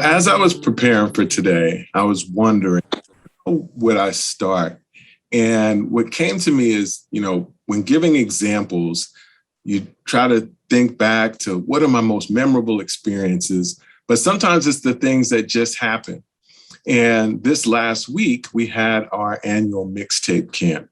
as I was preparing for today, I was wondering, how would I start? And what came to me is, when giving examples, you try to think back to what are my most memorable experiences, but sometimes it's the things that just happen. And this last week, we had our annual mixtape camp.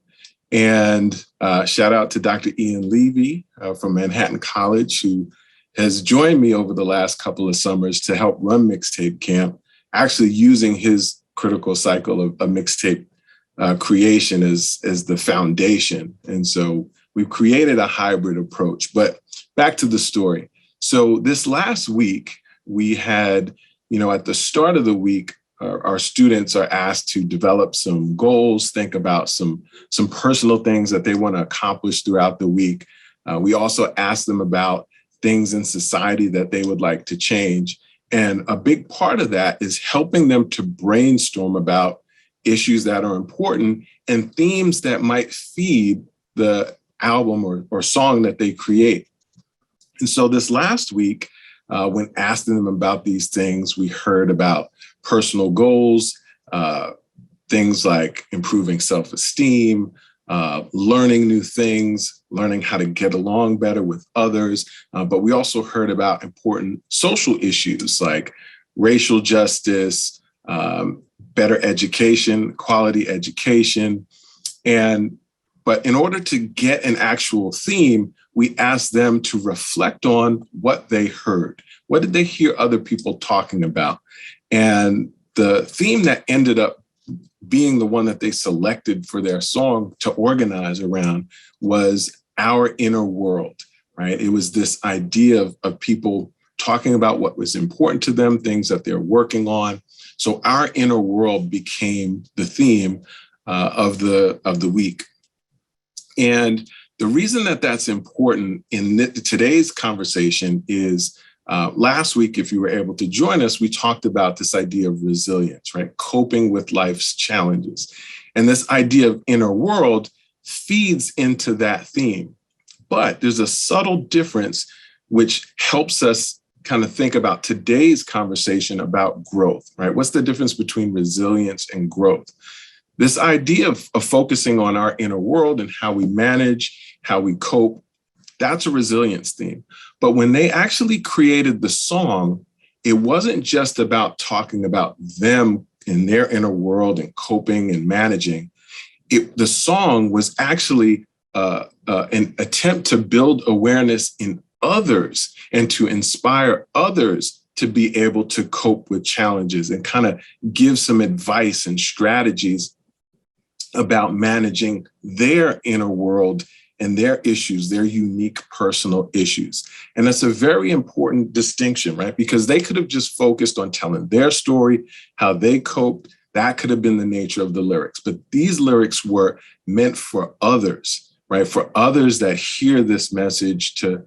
And shout out to Dr. Ian Levy from Manhattan College, who has joined me over the last couple of summers to help run mixtape camp, actually using his critical cycle of mixtape creation as the foundation. And so we've created a hybrid approach. But back to the story. So this last week, we had, at the start of the week, our students are asked to develop some goals, think about some personal things that they want to accomplish throughout the week. We also asked them about things in society that they would like to change. And a big part of that is helping them to brainstorm about issues that are important and themes that might feed the album or song that they create. And so this last week, when asking them about these things, we heard about personal goals, things like improving self-esteem, learning new things, learning how to get along better with others. But we also heard about important social issues like racial justice, better education, quality education. But in order to get an actual theme, we asked them to reflect on what they heard. What did they hear other people talking about? And the theme that ended up being the one that they selected for their song to organize around was our inner world, right? It was this idea of people talking about what was important to them, things that they're working on. So our inner world became the theme of the week. And the reason that that's important in today's conversation is last week, if you were able to join us, we talked about this idea of resilience, right? Coping with life's challenges. And this idea of inner world feeds into that theme. But there's a subtle difference which helps us kind of think about today's conversation about growth, right? What's the difference between resilience and growth? This idea of focusing on our inner world and how we manage, how we cope, that's a resilience theme. But when they actually created the song, it wasn't just about talking about them in their inner world and coping and managing. The song was actually an attempt to build awareness in others and to inspire others to be able to cope with challenges and kind of give some advice and strategies about managing their inner world and their issues, their unique personal issues. And that's a very important distinction, right? Because they could have just focused on telling their story, how they coped. That could have been the nature of the lyrics. But these lyrics were meant for others, right? For others that hear this message to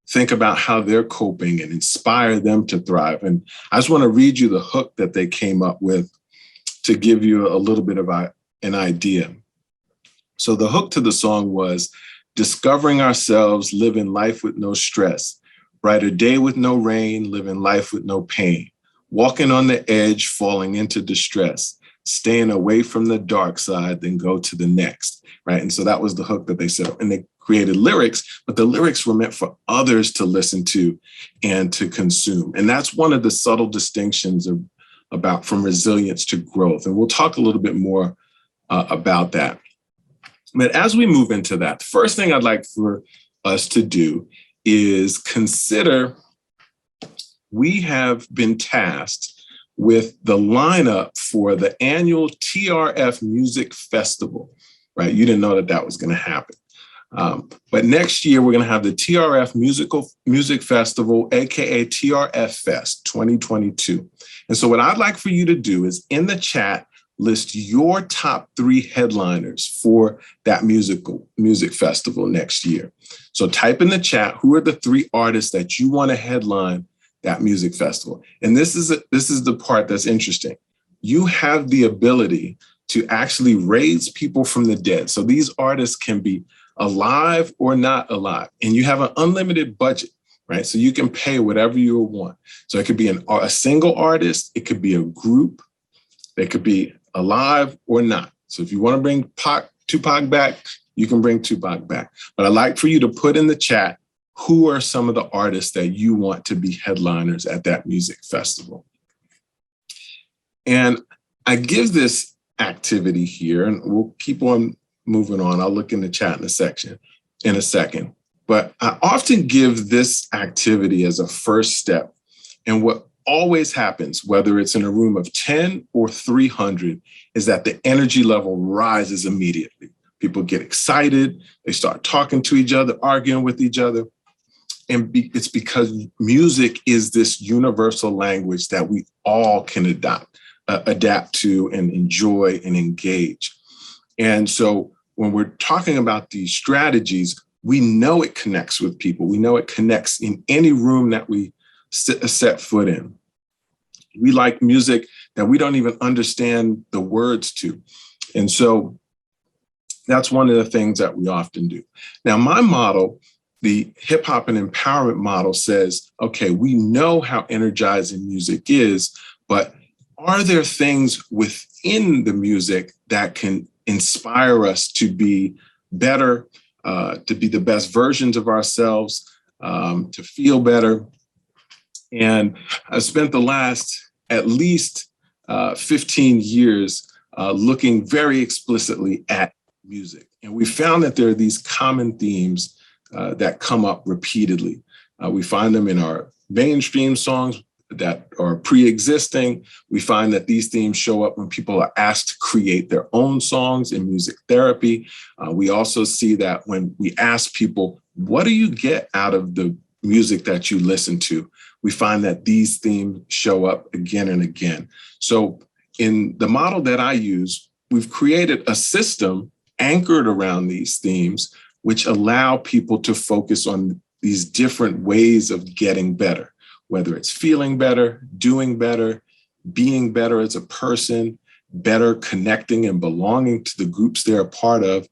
think about how they're coping and inspire them to thrive. And I just want to read you the hook that they came up with to give you a little bit of an idea. So the hook to the song was, discovering ourselves, living life with no stress, brighter day with no rain, living life with no pain, walking on the edge, falling into distress, staying away from the dark side, then go to the next, right? And so that was the hook that they said, and they created lyrics, but the lyrics were meant for others to listen to and to consume. And that's one of the subtle distinctions about from resilience to growth. And we'll talk a little bit more about that. But as we move into that, the first thing I'd like for us to do is consider we have been tasked with the lineup for the annual TRF Music Festival, right? You didn't know that was going to happen. But next year, we're going to have the TRF Music Festival, aka TRF Fest 2022. And so what I'd like for you to do is in the chat, list your top 3 headliners for that music festival next year. So type in the chat, who are the 3 artists that you want to headline that music festival? And this is the part that's interesting. You have the ability to actually raise people from the dead. So these artists can be alive or not alive, and you have an unlimited budget. right? So you can pay whatever you want. So it could be a single artist, it could be a group, they could be alive or not. So if you want to bring Tupac back, you can bring Tupac back. But I'd like for you to put in the chat, who are some of the artists that you want to be headliners at that music festival? And I give this activity here, and we'll keep on moving on. I'll look in the chat in a second. But I often give this activity as a first step. And what always happens, whether it's in a room of 10 or 300, is that the energy level rises immediately. People get excited, they start talking to each other, arguing with each other. And it's because music is this universal language that we all can adapt to and enjoy and engage. And so when we're talking about these strategies, we know it connects with people. We know it connects in any room that we set foot in. We like music that we don't even understand the words to. And so that's one of the things that we often do. Now, my model, the hip hop and empowerment model, says, okay, we know how energizing music is, but are there things within the music that can inspire us to be better, to be the best versions of ourselves, to feel better? And I spent the last at least 15 years looking very explicitly at music. And we found that there are these common themes that come up repeatedly. We find them in our mainstream songs that are pre-existing. We find that these themes show up when people are asked to create their own songs in music therapy. We also see that when we ask people, what do you get out of the music that you listen to? We find that these themes show up again and again. So in the model that I use, we've created a system anchored around these themes, which allow people to focus on these different ways of getting better, whether it's feeling better, doing better, being better as a person, better connecting and belonging to the groups they're a part of,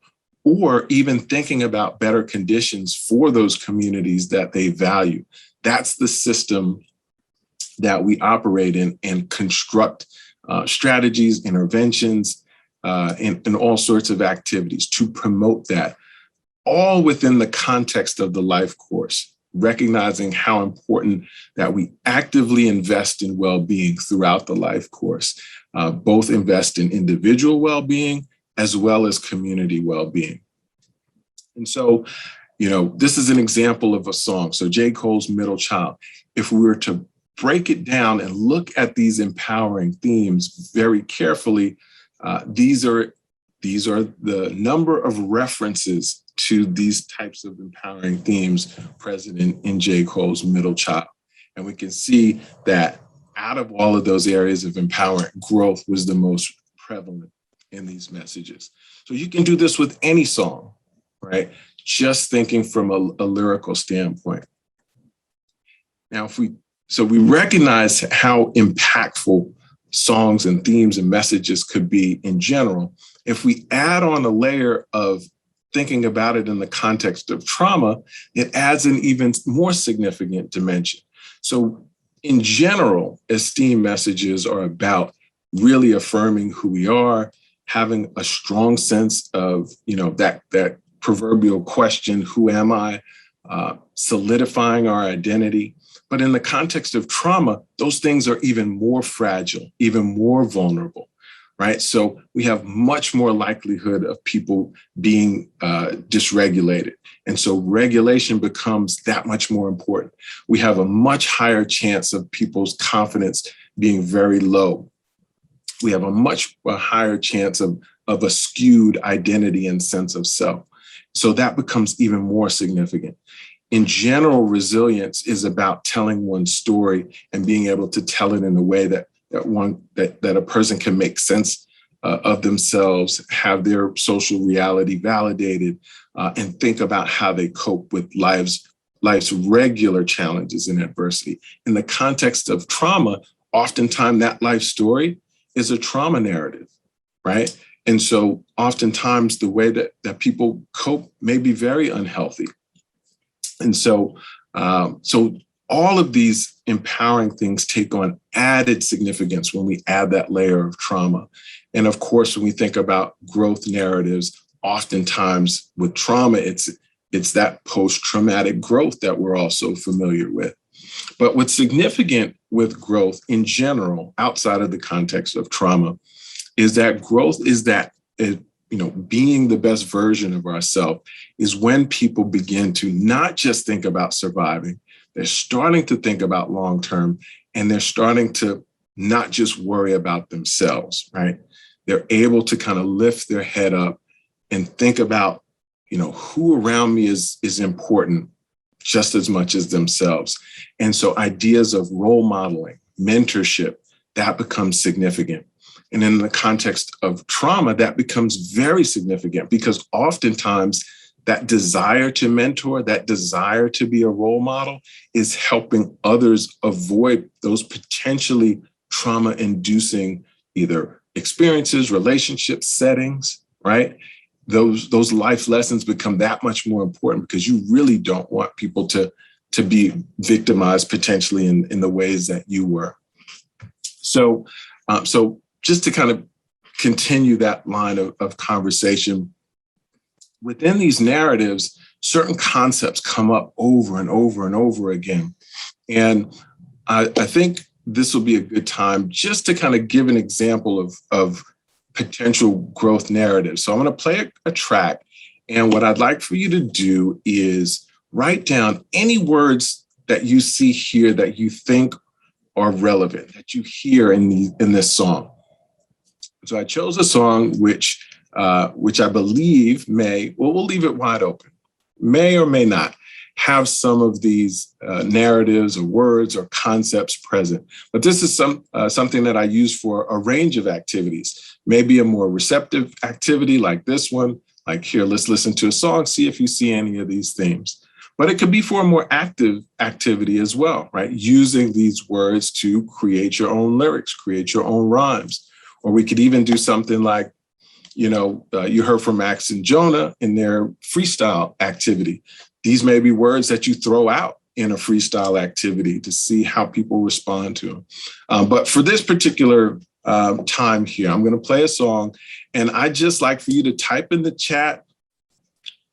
or even thinking about better conditions for those communities that they value. That's the system that we operate in and construct strategies, interventions, and all sorts of activities to promote that, all within the context of the life course, recognizing how important that we actively invest in well-being throughout the life course, both invest in individual well-being as well as community well-being. And so, this is an example of a song. So J. Cole's Middle Child. If we were to break it down and look at these empowering themes very carefully, these are the number of references to these types of empowering themes present in J. Cole's Middle Child. And we can see that out of all of those areas of empowerment, growth was the most prevalent in these messages. So you can do this with any song, right? Just thinking from a lyrical standpoint. Now, we recognize how impactful songs and themes and messages could be in general. If we add on a layer of thinking about it in the context of trauma, it adds an even more significant dimension. So in general, esteem messages are about really affirming who we are, having a strong sense of, that proverbial question, who am I? Solidifying our identity. But in the context of trauma, those things are even more fragile, even more vulnerable, right? So we have much more likelihood of people being dysregulated. And so regulation becomes that much more important. We have a much higher chance of people's confidence being very low. We have a much higher chance of a skewed identity and sense of self. So that becomes even more significant. In general, resilience is about telling one's story and being able to tell it in a way that a person can make sense of themselves, have their social reality validated, and think about how they cope with life's regular challenges and adversity. In the context of trauma, oftentimes that life story is a trauma narrative, right? And so oftentimes the way that people cope may be very unhealthy. And so So all of these empowering things take on added significance when we add that layer of trauma. And of course, when we think about growth narratives, oftentimes with trauma, it's that post-traumatic growth that we're also familiar with. But what's significant with growth in general, outside of the context of trauma, is that growth is that, being the best version of ourselves is when people begin to not just think about surviving, they're starting to think about long-term, and they're starting to not just worry about themselves, right? They're able to kind of lift their head up and think about, who around me is important just as much as themselves. And so ideas of role modeling, mentorship, that becomes significant. And in the context of trauma, that becomes very significant because oftentimes that desire to mentor, that desire to be a role model is helping others avoid those potentially trauma-inducing either experiences, relationships, settings, right? Those life lessons become that much more important because you really don't want people to be victimized potentially in the ways that you were. So just to kind of continue that line of conversation, within these narratives, certain concepts come up over and over and over again. And I think this will be a good time just to kind of give an example of potential growth narratives. So I'm going to play a track. And what I'd like for you to do is write down any words that you see here that you think are relevant, that you hear in this song. So I chose a song which I believe we'll leave it wide open, may or may not have some of these narratives or words or concepts present. But this is something that I use for a range of activities. Maybe a more receptive activity like this one, like here, let's listen to a song, see if you see any of these themes. But it could be for a more active activity as well, right? Using these words to create your own lyrics, create your own rhymes. Or we could even do something like, you heard from Max and Jonah in their freestyle activity. These may be words that you throw out in a freestyle activity to see how people respond to them. But for this particular time here, I'm going to play a song, and I'd just like for you to type in the chat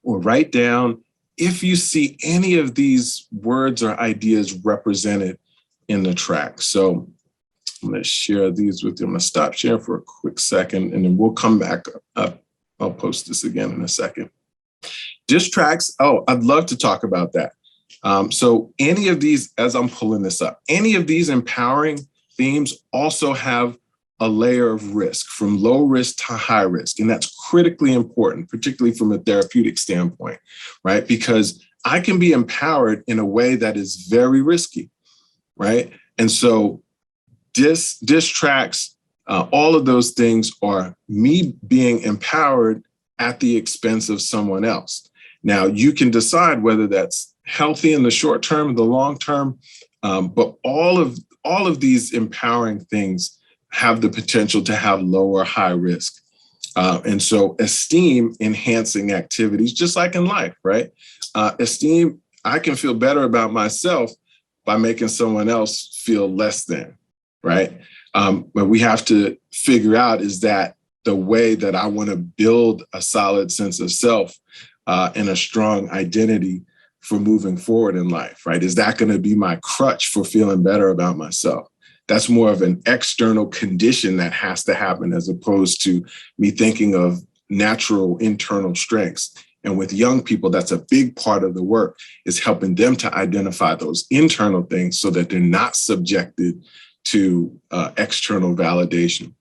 or write down if you see any of these words or ideas represented in the track. So I'm going to share these with you. I'm going to stop sharing for a quick second, and then we'll come back up. I'll post this again in a second. Diss tracks. Oh, I'd love to talk about that. So any of these, as I'm pulling this up, any of these empowering themes also have a layer of risk, from low risk to high risk. And that's critically important, particularly from a therapeutic standpoint, right? Because I can be empowered in a way that is very risky, right? And so diss tracks, all of those things are me being empowered at the expense of someone else. Now, you can decide whether that's healthy in the short term, the long term, but all of these empowering things have the potential to have low or high risk. And so esteem enhancing activities, just like in life, right? Esteem, I can feel better about myself by making someone else feel less than, right? But we have to figure out, is that the way that I want to build a solid sense of self and a strong identity for moving forward in life, right? Is that going to be my crutch for feeling better about myself? That's more of an external condition that has to happen, as opposed to me thinking of natural internal strengths. And with young people, that's a big part of the work, is helping them to identify those internal things so that they're not subjected to external validation.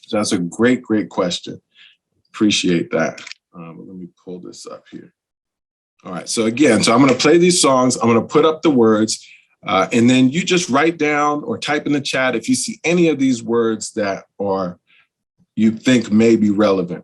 So that's a great, great question. Appreciate that. Let me pull this up here. All right, so again, I'm going to play these songs. I'm going to put up the words. And then you just write down or type in the chat if you see any of these words that you think may be relevant.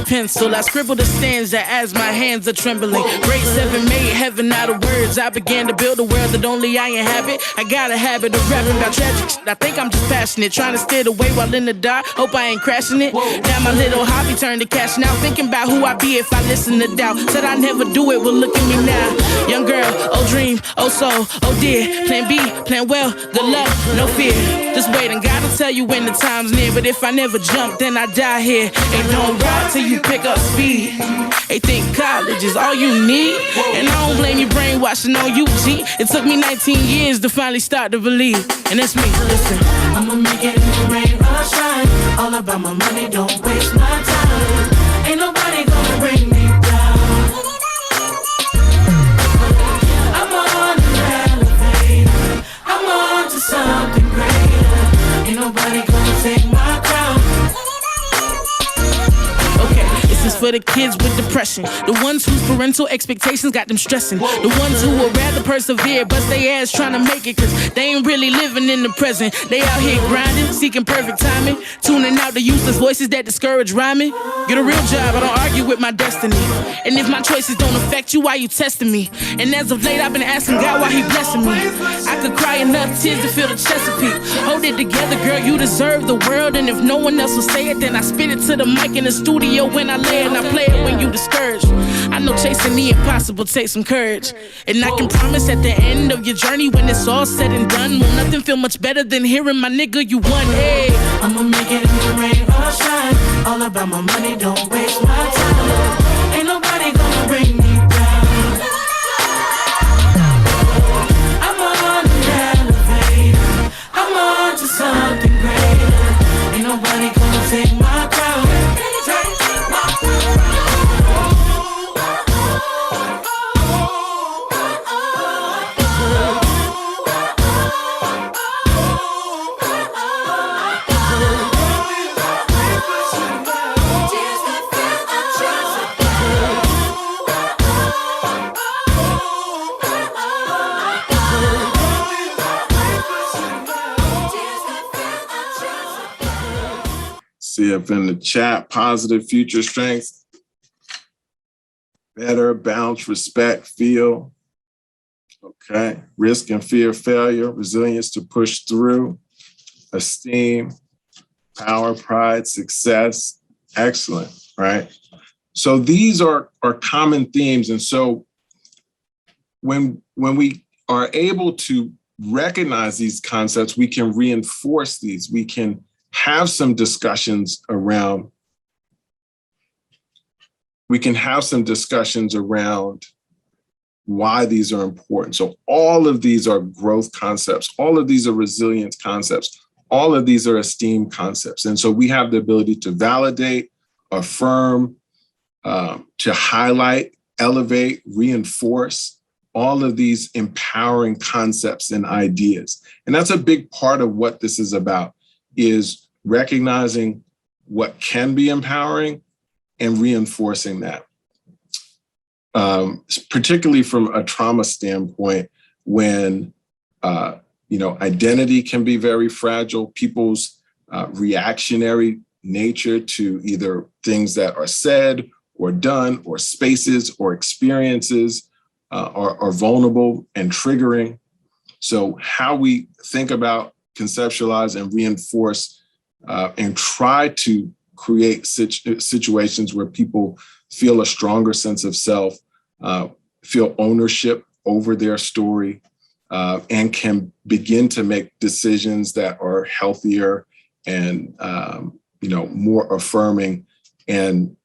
pencil. I scribble the stanza as my hands are trembling. Grade 7 made heaven out of words. I began to build a world that only I inhabit. I got a habit of rapping about tragic shit. I think I'm just passionate, trying to steer the way while in the dark. Hope I ain't crashing it. Now my little hobby turned to cash now. Thinking about who I be if I listen to doubt. Said I never do it, well look at me now. Young girl, oh dream, oh soul, oh dear. Plan B, plan well, good luck, no fear. Just wait and God will tell you when the time's near. But if I never jump, then I die here. Ain't don't ride till you pick up speed. They think college is all you need. And I don't blame you brainwashing on you, G. It took me 19 years to finally start to believe. And that's me, listen. I'ma make it in the rain or shine. All about my money, don't waste my time. Ain't nobody gonna bring me down. I'm on an elevator. I'm on to something greater. Ain't nobody gonna take my crown. This is for the kids with depression, the ones whose parental expectations got them stressing, the ones who would rather persevere, bust their ass trying to make it, cause they ain't really living in the present. They out here grinding, seeking perfect timing, tuning out the useless voices that discourage rhyming. Get a real job, I don't argue with my destiny. And if my choices don't affect you, why you testing me? And as of late, I've been asking God why he blessing me. I could cry enough tears to feel the Chesapeake. Hold it together, girl, you deserve the world. And if no one else will say it, then I spit it to the mic in the studio when I lay and I play it when you discouraged. I know chasing the impossible takes some courage. And I can promise at the end of your journey, when it's all said and done, will nothing feel much better than hearing my nigga, you won, hey. I'ma make it in the rain or shine. All about my money, don't waste my time. Ain't nobody gonna bring me down. I'm on an elevator. I'm on to something greater. Ain't nobody gonna take my crown. See if in the chat, positive future strength, better, bounce, respect, feel. Okay, risk and fear, failure, resilience to push through, esteem, power, pride, success, excellent, right? So these are common themes. And so when we are able to recognize these concepts, we can reinforce these. We can have some discussions around, why these are important. So all of these are growth concepts. All of these are resilience concepts. All of these are esteem concepts. And so we have the ability to validate, affirm, to highlight, elevate, reinforce all of these empowering concepts and ideas. And that's a big part of what this is about, is recognizing what can be empowering and reinforcing that. Particularly from a trauma standpoint, when identity can be very fragile, people's reactionary nature to either things that are said or done or spaces or experiences are vulnerable and triggering. So how we think about, conceptualize, and reinforce and try to create situations where people feel a stronger sense of self, feel ownership over their story, and can begin to make decisions that are healthier and more affirming, and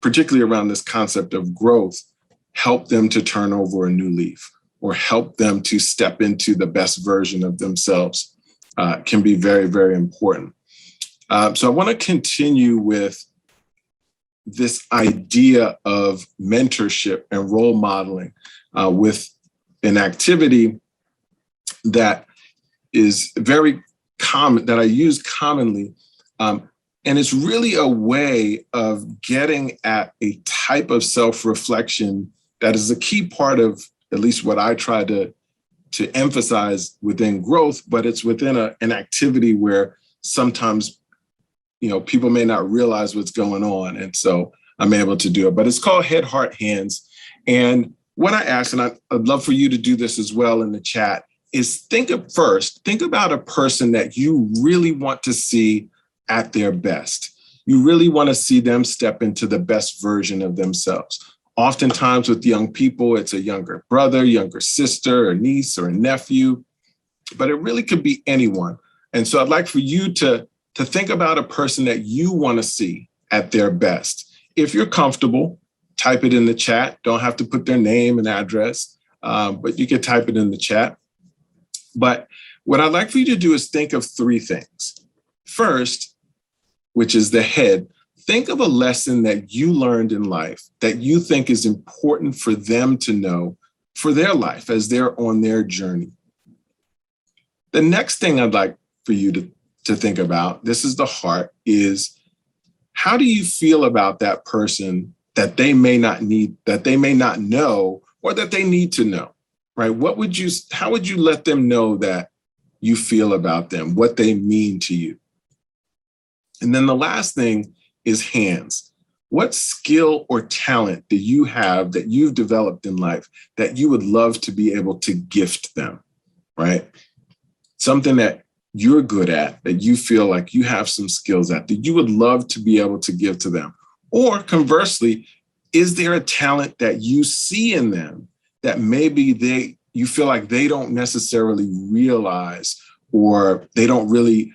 particularly around this concept of growth, help them to turn over a new leaf or help them to step into the best version of themselves, can be very, very important. So I want to continue with this idea of mentorship and role modeling with an activity that is very common, that I use commonly. And it's really a way of getting at a type of self-reflection that is a key part of at least what I try to emphasize within growth, but it's within an activity where sometimes people may not realize what's going on. And so I'm able to do it, but it's called Head, Heart, Hands. And what I ask, and I'd love for you to do this as well in the chat, is think about a person that you really want to see at their best. You really want to see them step into the best version of themselves. Oftentimes with young people, it's a younger brother, younger sister, or niece, or a nephew, but it really could be anyone. And so I'd like for you to think about a person that you want to see at their best. If you're comfortable, type it in the chat. Don't have to put their name and address, but you can type it in the chat. But what I'd like for you to do is think of three things. First, which is the head, think of a lesson that you learned in life that you think is important for them to know for their life as they're on their journey. The next thing I'd like for you to think about, this is the heart, is how do you feel about that person that they may not know, or that they need to know, right? How would you let them know that you feel about them, what they mean to you? And then the last thing is hands. What skill or talent do you have that you've developed in life that you would love to be able to gift them, right? Something that you're good at, that you feel like you have some skills at, that you would love to be able to give to them. Or conversely, is there a talent that you see in them that maybe you feel like they don't necessarily realize, or they don't really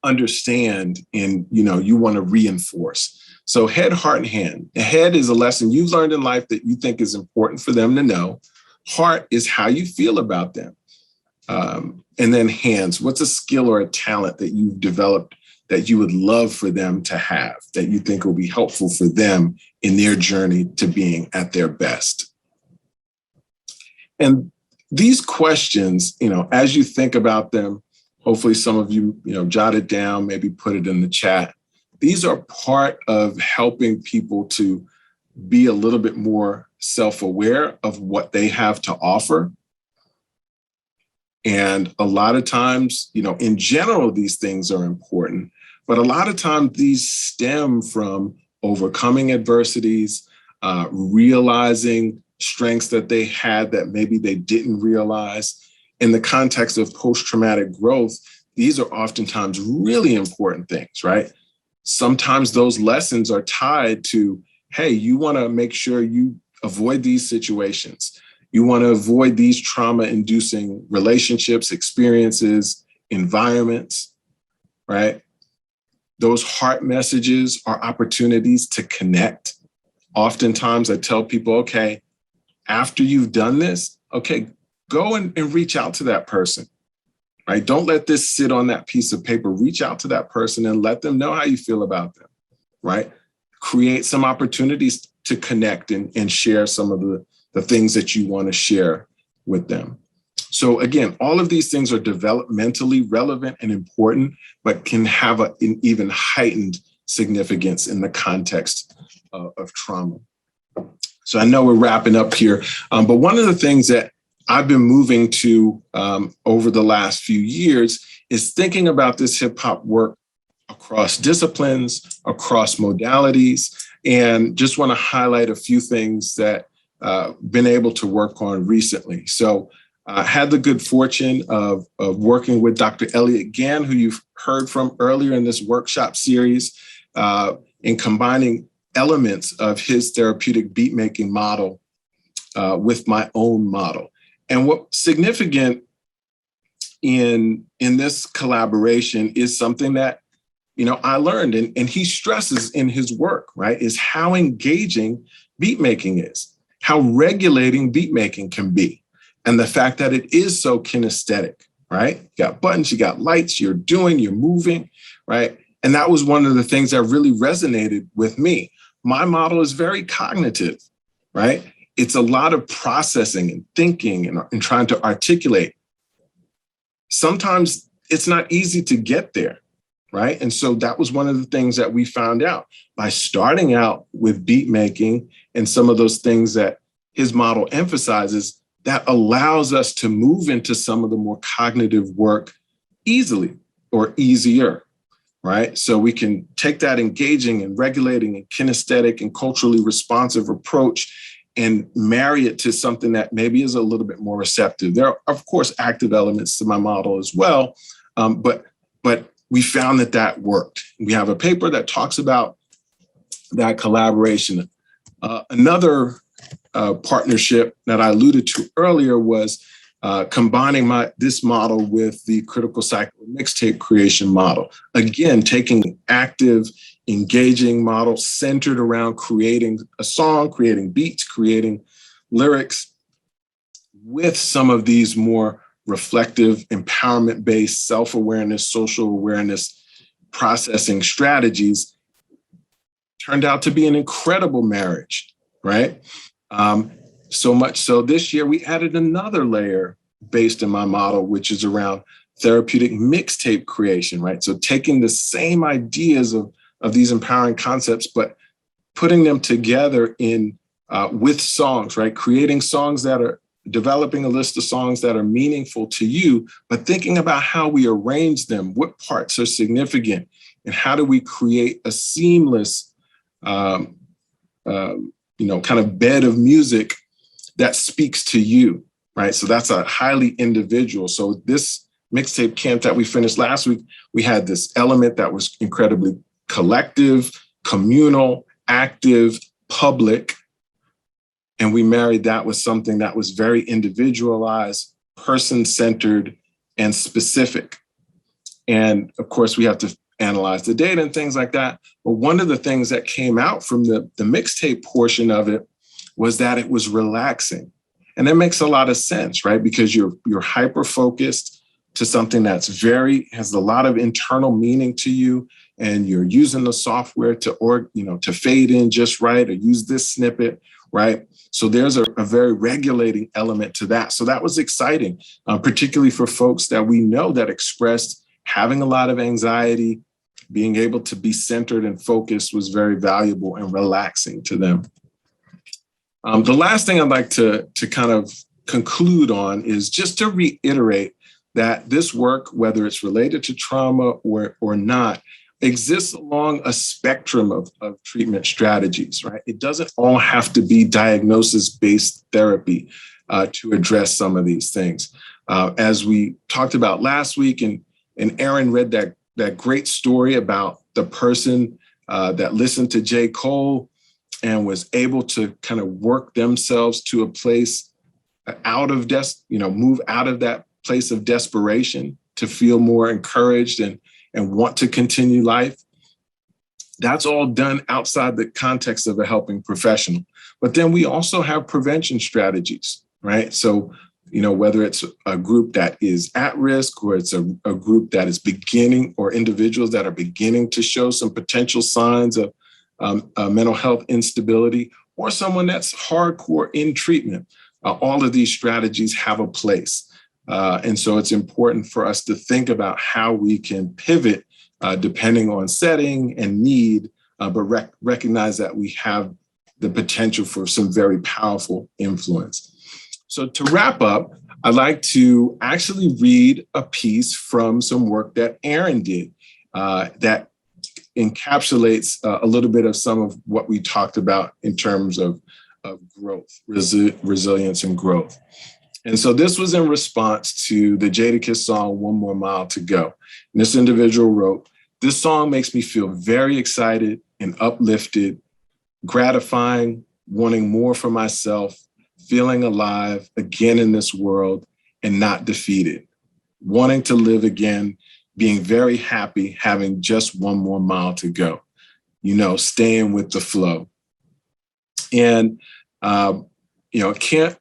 understand, and you want to reinforce? So head, heart, and hand. The head is a lesson you've learned in life that you think is important for them to know. Heart is how you feel about them. And then hands, what's a skill or a talent that you've developed that you would love for them to have, that you think will be helpful for them in their journey to being at their best? And these questions, as you think about them, hopefully some of you, jot it down, maybe put it in the chat. These are part of helping people to be a little bit more self-aware of what they have to offer. And a lot of times, in general, these things are important, but a lot of times these stem from overcoming adversities, realizing strengths that they had that maybe they didn't realize. In the context of post-traumatic growth, these are oftentimes really important things, right? Sometimes those lessons are tied to, hey, you want to make sure you avoid these situations. You want to avoid these trauma-inducing relationships, experiences, environments, right? Those heart messages are opportunities to connect. Oftentimes I tell people, okay, after you've done this, okay, go and reach out to that person, right? Don't let this sit on that piece of paper. Reach out to that person and let them know how you feel about them, right? Create some opportunities to connect and share some of the things that you want to share with them. So again, all of these things are developmentally relevant and important, but can have an even heightened significance in the context of trauma. So I know we're wrapping up here, but one of the things that I've been moving to over the last few years is thinking about this hip hop work across disciplines, across modalities, and just want to highlight a few things that been able to work on recently. So I had the good fortune of working with Dr. Elliot Gann, who you've heard from earlier in this workshop series, in combining elements of his therapeutic beat making model with my own model. And what's significant in this collaboration is something that, I learned, and he stresses in his work, right, is how engaging beat making is, how regulating beat making can be, and the fact that it is so kinesthetic, right? You got buttons, you got lights, you're moving, right? And that was one of the things that really resonated with me. My model is very cognitive, right? It's a lot of processing and thinking and trying to articulate. Sometimes it's not easy to get there, right? And so that was one of the things that we found out by starting out with beat making and some of those things that his model emphasizes, that allows us to move into some of the more cognitive work easily or easier. right? So we can take that engaging and regulating and kinesthetic and culturally responsive approach and marry it to something that maybe is a little bit more receptive. There are, of course, active elements to my model as well, but we found that worked. We have a paper that talks about that collaboration. Another partnership that I alluded to earlier was combining this model with the critical cycle mixtape creation model. Again, taking active, engaging model centered around creating a song, creating beats, creating lyrics with some of these more reflective, empowerment-based, self-awareness, social awareness processing strategies. Turned out to be an incredible marriage, right? So much so this year we added another layer based in my model, which is around therapeutic mixtape creation, right? So taking the same ideas of these empowering concepts, but putting them together in with songs, right? Creating songs that are developing a list of songs that are meaningful to you, but thinking about how we arrange them, what parts are significant, and how do we create a seamless, kind of bed of music that speaks to you, right? So that's a highly individual. So this mixtape camp that we finished last week, we had this element that was incredibly collective, communal, active, public, and we married that with something that was very individualized, person-centered, and specific. And of course, we have to analyze the data and things like that. But one of the things that came out from the mixtape portion of it was that it was relaxing. And that makes a lot of sense, right? Because you're hyper-focused to something that's has a lot of internal meaning to you, and you're using the software to fade in just right, or use this snippet, right? So there's a very regulating element to that. So that was exciting, particularly for folks that we know that expressed having a lot of anxiety. Being able to be centered and focused was very valuable and relaxing to them. The last thing I'd like to kind of conclude on is just to reiterate that this work, whether it's related to trauma or not, exists along a spectrum of treatment strategies, right? It doesn't all have to be diagnosis-based therapy to address some of these things. As we talked about last week, and Aaron read that great story about the person that listened to J. Cole and was able to kind of work themselves to a place move out of that place of desperation to feel more encouraged and want to continue life. That's all done outside the context of a helping professional. But then we also have prevention strategies, right? So, whether it's a group that is at risk, or it's a group that is beginning, or individuals that are beginning to show some potential signs of mental health instability, or someone that's hardcore in treatment, all of these strategies have a place. And so it's important for us to think about how we can pivot depending on setting and need, but recognize that we have the potential for some very powerful influence. So to wrap up, I'd like to actually read a piece from some work that Aaron did that encapsulates a little bit of some of what we talked about in terms of growth, resilience and growth. And so this was in response to the Jadakiss song, One More Mile to Go. And this individual wrote, "This song makes me feel very excited and uplifted, gratifying, wanting more for myself, feeling alive again in this world and not defeated, wanting to live again, being very happy, having just one more mile to go, staying with the flow." And, can't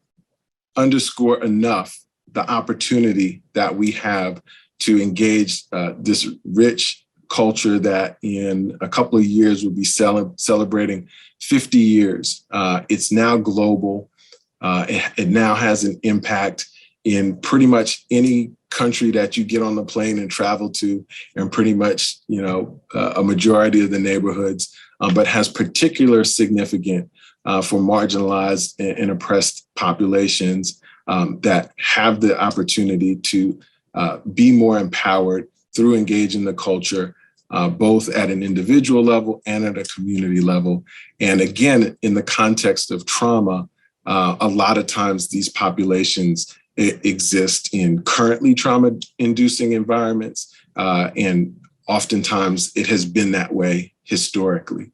underscore enough the opportunity that we have to engage this rich culture that in a couple of years will be celebrating 50 years. It's now global. It now has an impact in pretty much any country that you get on the plane and travel to, and pretty much, a majority of the neighborhoods, but has particular significance for marginalized and oppressed populations that have the opportunity to be more empowered through engaging the culture, both at an individual level and at a community level. And again, in the context of trauma, a lot of times these populations exist in currently trauma-inducing environments, and oftentimes it has been that way historically.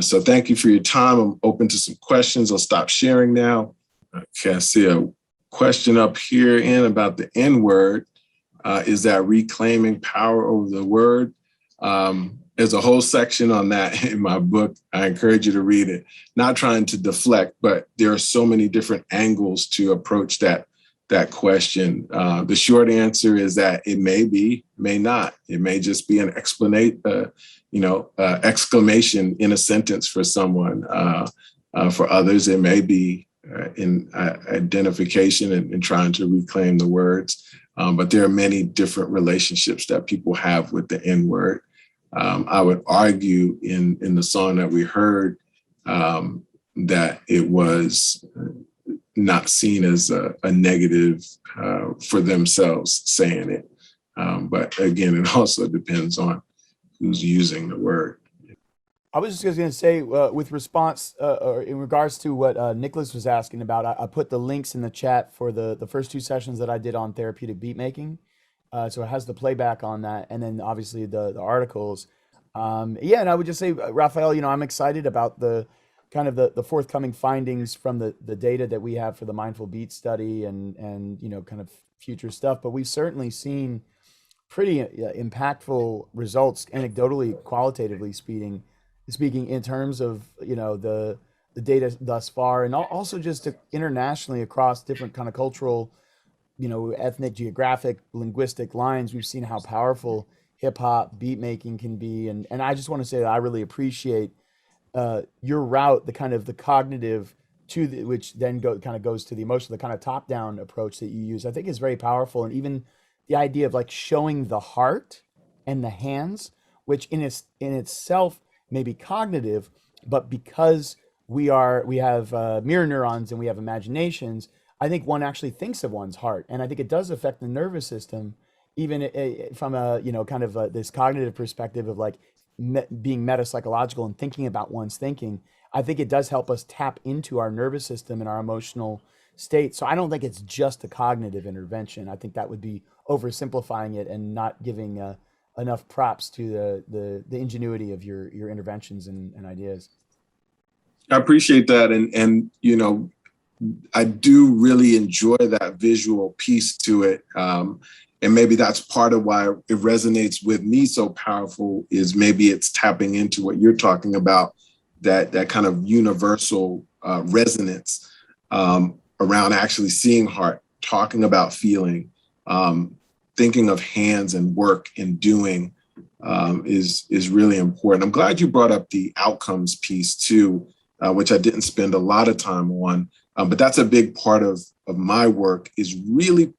So thank you for your time. I'm open to some questions. I'll stop sharing now. Okay, I see a question up here about the N-word. Is that reclaiming power over the word? There's a whole section on that in my book. I encourage you to read it. Not trying to deflect, but there are so many different angles to approach that question. The short answer is that it may be, may not. It may just be an exclamation in a sentence for someone. For others, it may be in identification and trying to reclaim the words. But there are many different relationships that people have with the N-word. I would argue in the song that we heard that it was not seen as a negative for themselves saying it. But again, it also depends on who's using the word. I was just going to say, with response or in regards to what Nicholas was asking about, I put the links in the chat for the first 2 sessions that I did on therapeutic beat making. So it has the playback on that, and then obviously the articles. And I would just say, Raphael, I'm excited about the kind of the forthcoming findings from the data that we have for the mindful beat study and kind of future stuff. But we've certainly seen pretty impactful results, anecdotally, qualitatively speaking in terms of the data thus far, and also just internationally across different kind of cultural, ethnic, geographic, linguistic lines. We've seen how powerful hip hop beat making can be, and I just want to say that I really appreciate your route, the kind of the cognitive which then goes to the emotional, the kind of top down approach that you use. I think is very powerful, and even the idea of like showing the heart and the hands, which in itself may be cognitive, but because we have mirror neurons and we have imaginations, I think one actually thinks of one's heart, and I think it does affect the nervous system, even from a kind of this cognitive perspective of like being metapsychological and thinking about one's thinking. I think it does help us tap into our nervous system and our emotional state. So I don't think it's just a cognitive intervention. I think that would be oversimplifying it and not giving enough props to the ingenuity of your interventions and ideas. I appreciate that. And I do really enjoy that visual piece to it. And maybe that's part of why it resonates with me so powerful, is maybe it's tapping into what you're talking about, that kind of universal resonance around actually seeing heart, talking about feeling, thinking of hands and work and doing is really important. I'm glad you brought up the outcomes piece too, which I didn't spend a lot of time on, but that's a big part of my work, is really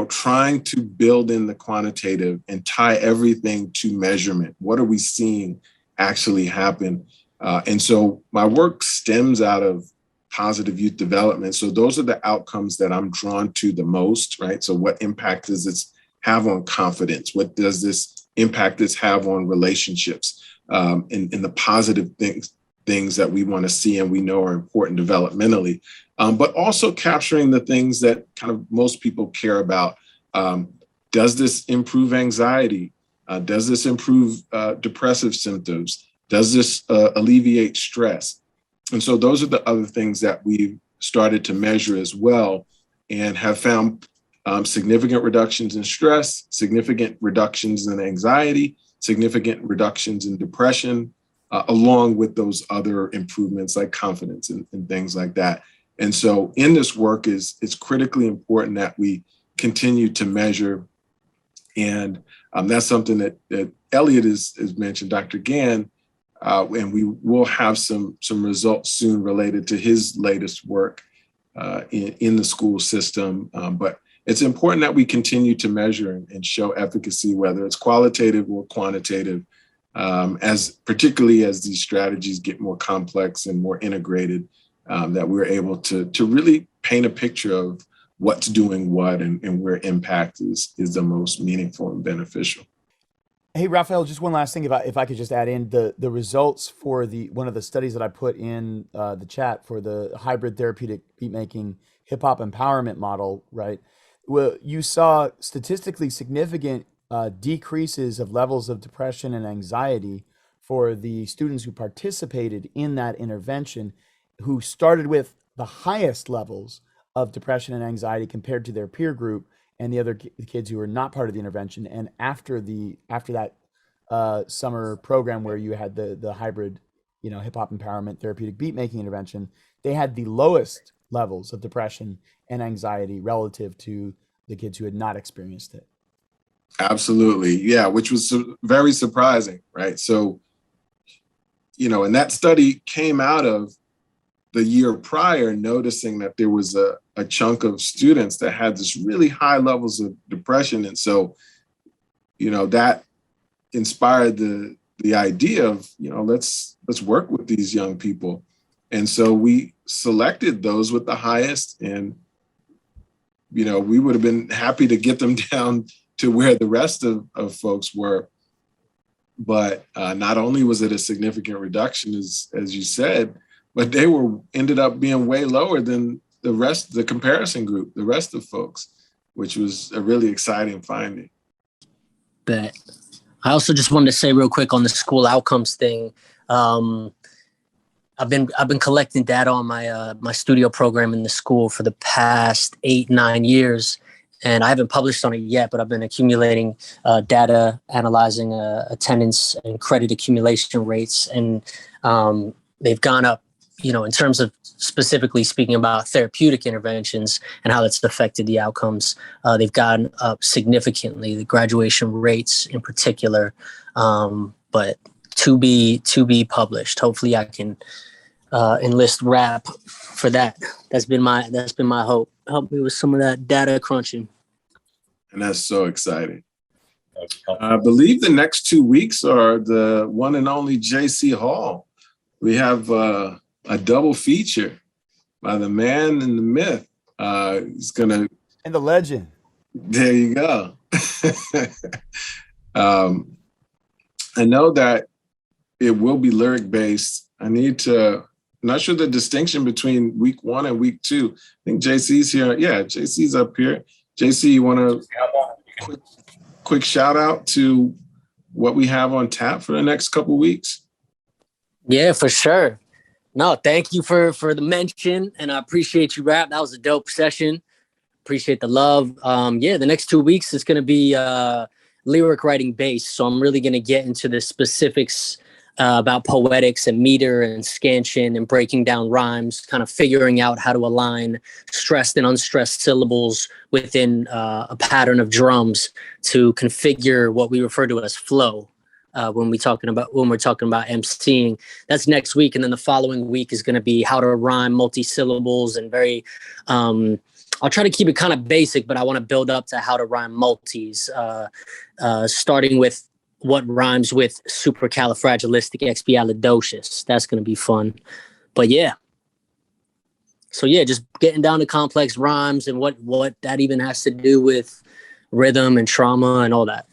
trying to build in the quantitative and tie everything to measurement. What are we seeing actually happen? And so my work stems out of positive youth development. So those are the outcomes that I'm drawn to the most, right? So what impact does this have on confidence? What does this impact this have on relationships, and the positive things that we want to see and we know are important developmentally, but also capturing the things that kind of most people care about. Does this improve anxiety? Does this improve depressive symptoms? Does this alleviate stress? And so those are the other things that we've started to measure as well, and have found significant reductions in stress, significant reductions in anxiety, significant reductions in depression, along with those other improvements like confidence and things like that. And so in this work, it's critically important that we continue to measure. And that's something that Elliot has mentioned, Dr. Gann, and we will have some results soon related to his latest work in the school system. But it's important that we continue to measure and show efficacy, whether it's qualitative or quantitative, particularly as these strategies get more complex and more integrated, that we're able to really paint a picture of what's doing what and where impact is the most meaningful and beneficial. Hey, Raphael, just one last thing, if I could just add in the results for the one of the studies that I put in the chat for the hybrid therapeutic beat making hip hop empowerment model, right? Well, you saw statistically significant decreases of levels of depression and anxiety for the students who participated in that intervention, who started with the highest levels of depression and anxiety compared to their peer group and the other kids who were not part of the intervention. And after that summer program where you had the hybrid, hip hop empowerment therapeutic beat making intervention, they had the lowest levels of depression and anxiety relative to the kids who had not experienced it. Absolutely. Yeah, which was very surprising, right? So, and that study came out of the year prior, noticing that there was a chunk of students that had this really high levels of depression. And so, that inspired the idea of, let's work with these young people. And so we selected those with the highest, and, we would have been happy to get them down to where the rest of folks were. But not only was it a significant reduction, as you said, but they ended up being way lower than the comparison group, the rest of folks, which was a really exciting finding. But I also just wanted to say real quick on the school outcomes thing. I've been collecting data on my studio program in the school for the past 8-9 years, and I haven't published on it yet, but I've been accumulating data, analyzing attendance and credit accumulation rates, and they've gone up, in terms of specifically speaking about therapeutic interventions and how that's affected the outcomes. They've gone up significantly, the graduation rates in particular, but to be published. Hopefully I can enlist Rap for that. That's been my hope. Help me with some of that data crunching. And that's so exciting. I believe the next 2 weeks are the one and only JC Hall. We have a double feature by the man and the myth. He's gonna and the legend. There you go. I know that it will be lyric based. I'm not sure the distinction between week 1 and week 2. I think JC's here. Yeah, JC's up here. JC, you want to quick shout out to what we have on tap for the next couple weeks? Yeah, for sure. No, thank you for the mention, and I appreciate you, Rap. That was a dope session. Appreciate the love. The next 2 weeks is going to be lyric writing based, so I'm really going to get into the specifics about poetics and meter and scansion and breaking down rhymes, kind of figuring out how to align stressed and unstressed syllables within a pattern of drums to configure what we refer to as flow. When we're talking about emceeing. That's next week, and then the following week is going to be how to rhyme multi-syllables and very. I'll try to keep it kind of basic, but I want to build up to how to rhyme multis, starting with what rhymes with supercalifragilisticexpialidocious. That's going to be fun, but yeah. So yeah, just getting down to complex rhymes and what that even has to do with rhythm and trauma and all that.